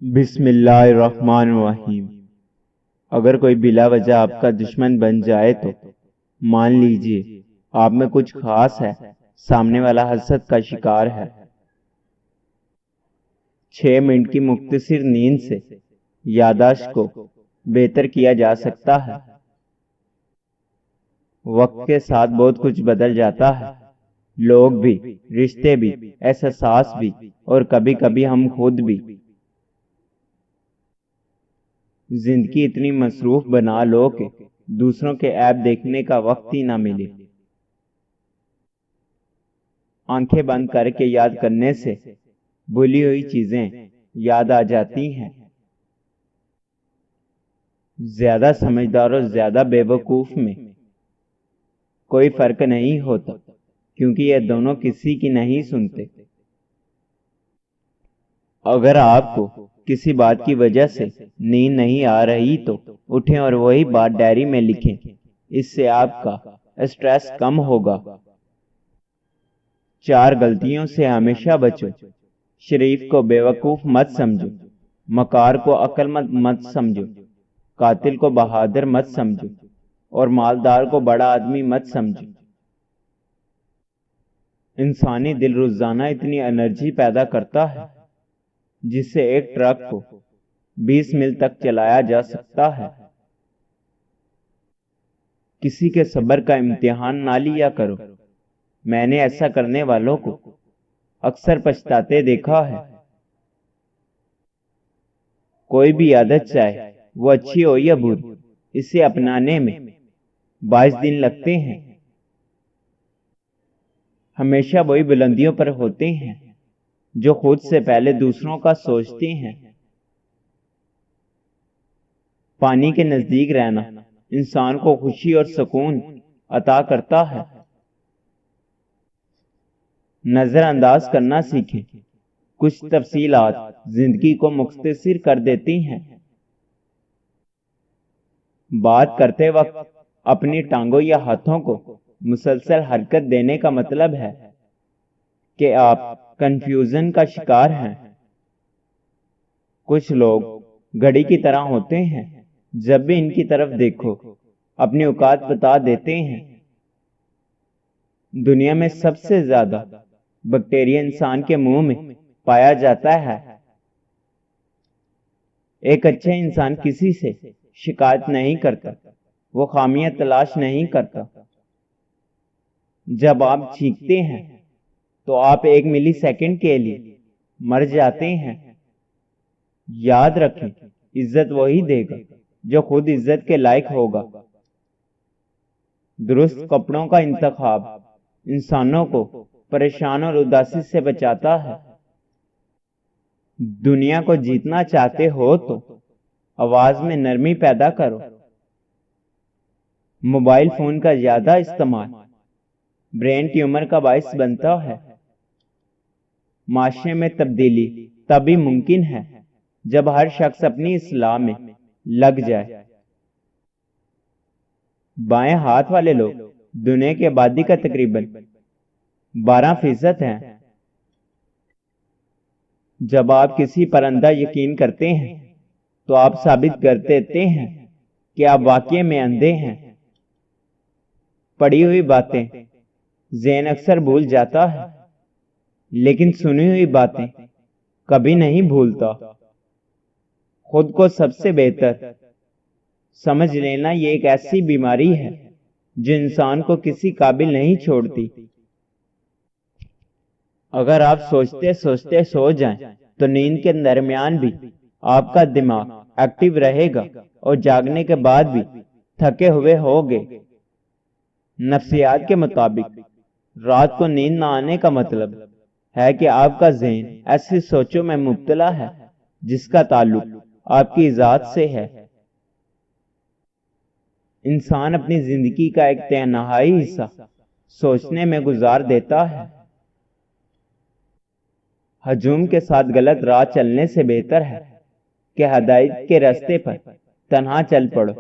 بسم اللہ الرحمن الرحیم۔ اگر کوئی بلا وجہ آپ کا دشمن بن جائے تو مان لیجئے آپ میں کچھ خاص ہے، سامنے والا حسد کا شکار ہے۔ 6 منٹ کی مختصر نیند سے یادداشت کو بہتر کیا جا سکتا ہے۔ وقت کے ساتھ بہت کچھ بدل جاتا ہے، لوگ بھی، رشتے بھی، احساسات بھی، اور کبھی کبھی ہم خود بھی۔ زندگی اتنی مصروف بنا لو کہ دوسروں کے عیب دیکھنے کا وقت ہی نہ ملے۔ آنکھیں بند کر کے یاد کرنے سے بھولی ہوئی چیزیں یاد آ جاتی ہیں۔ زیادہ سمجھدار اور زیادہ بے وقوف میں کوئی فرق نہیں ہوتا، کیونکہ یہ دونوں کسی کی نہیں سنتے۔ اگر آپ کو کسی بات کی وجہ سے نیند نہیں آ رہی تو اٹھیں اور وہی بات ڈائری میں لکھیں، اس سے آپ کا اسٹریس کم ہوگا۔ 4 غلطیوں سے ہمیشہ بچو۔ شریف کو بے وقوف مت سمجھو، مکار کو عقل مند مت سمجھو، قاتل کو بہادر مت سمجھو، اور مالدار کو بڑا آدمی مت سمجھو۔ انسانی دل روزانہ اتنی انرجی پیدا کرتا ہے جس سے ایک ٹرک کو 20 میل تک چلایا جا سکتا ہے۔ کسی کے صبر کا امتحان نہ لیا کرو۔ میں نے ایسا کرنے والوں کو اکثر پچھتاتے دیکھا ہے۔ کوئی بھی عادت چاہے وہ اچھی ہو یا بری، اسے اپنانے میں 22 دن لگتے ہیں۔ ہمیشہ وہی بلندیوں پر ہوتے ہیں جو خود سے پہلے دوسروں کا سوچتے ہیں۔ پانی کے نزدیک رہنا انسان کو خوشی اور سکون عطا کرتا ہے۔ نظر انداز کرنا سیکھیں۔ کچھ تفصیلات زندگی کو مختصر کر دیتی ہیں۔ بات کرتے وقت اپنی ٹانگوں یا ہاتھوں کو مسلسل حرکت دینے کا مطلب ہے کہ آپ کنفیوژن کا شکار ہیں۔ کچھ لوگ گھڑی کی طرح ہوتے ہیں، جب بھی ان کی طرف دیکھو اپنی اوقات بتا دیتے ہیں۔ دنیا میں سب سے زیادہ بیکٹیریا انسان کے منہ میں پایا جاتا ہے۔ ایک اچھا انسان کسی سے شکایت نہیں کرتا، وہ خامیاں تلاش نہیں کرتا۔ جب آپ چیختے ہیں تو آپ 1 ملی سیکنڈ کے لیے مر جاتے ہیں۔ یاد رکھیں، عزت وہی دے گا جو خود عزت کے لائق ہوگا۔ درست کپڑوں کا انتخاب انسانوں کو پریشان اور اداسی سے بچاتا ہے۔ دنیا کو جیتنا چاہتے ہو تو آواز میں نرمی پیدا کرو۔ موبائل فون کا زیادہ استعمال برین ٹیومر کا باعث بنتا ہے۔ معاشرے میں تبدیلی تبھی ممکن ہے جب ہر شخص اپنی اصلاح میں لگ جائے۔ بائیں ہاتھ والے لوگ دنیا کی آبادی کا تقریباً 12% ہیں۔ جب آپ کسی پر اندھا یقین کرتے ہیں تو آپ ثابت کر دیتے ہیں کہ آپ واقعی میں اندھے ہیں۔ پڑھی ہوئی باتیں ذہن اکثر بھول جاتا ہے، لیکن سنی ہوئی باتیں کبھی نہیں بھولتا۔ خود کو سب سے بہتر سمجھ لینا یہ ایک ایسی بیماری ہے جو انسان کو کسی قابل نہیں چھوڑتی۔ اگر آپ سوچتے سوچتے سو جائیں تو نیند کے درمیان بھی آپ کا دماغ ایکٹیو رہے گا اور جاگنے کے بعد بھی تھکے ہوئے ہوگے۔ نفسیات کے مطابق رات کو نیند نہ آنے کا مطلب ہے کہ آپ کا ذہن ایسی سوچوں میں مبتلا ہے جس کا تعلق آپ کی ذات سے ہے۔ انسان اپنی زندگی کا ایک تنہائی حصہ سوچنے میں گزار دیتا ہے۔ ہجوم کے ساتھ غلط راہ چلنے سے بہتر ہے کہ ہدایت کے راستے پر تنہا چل پڑو۔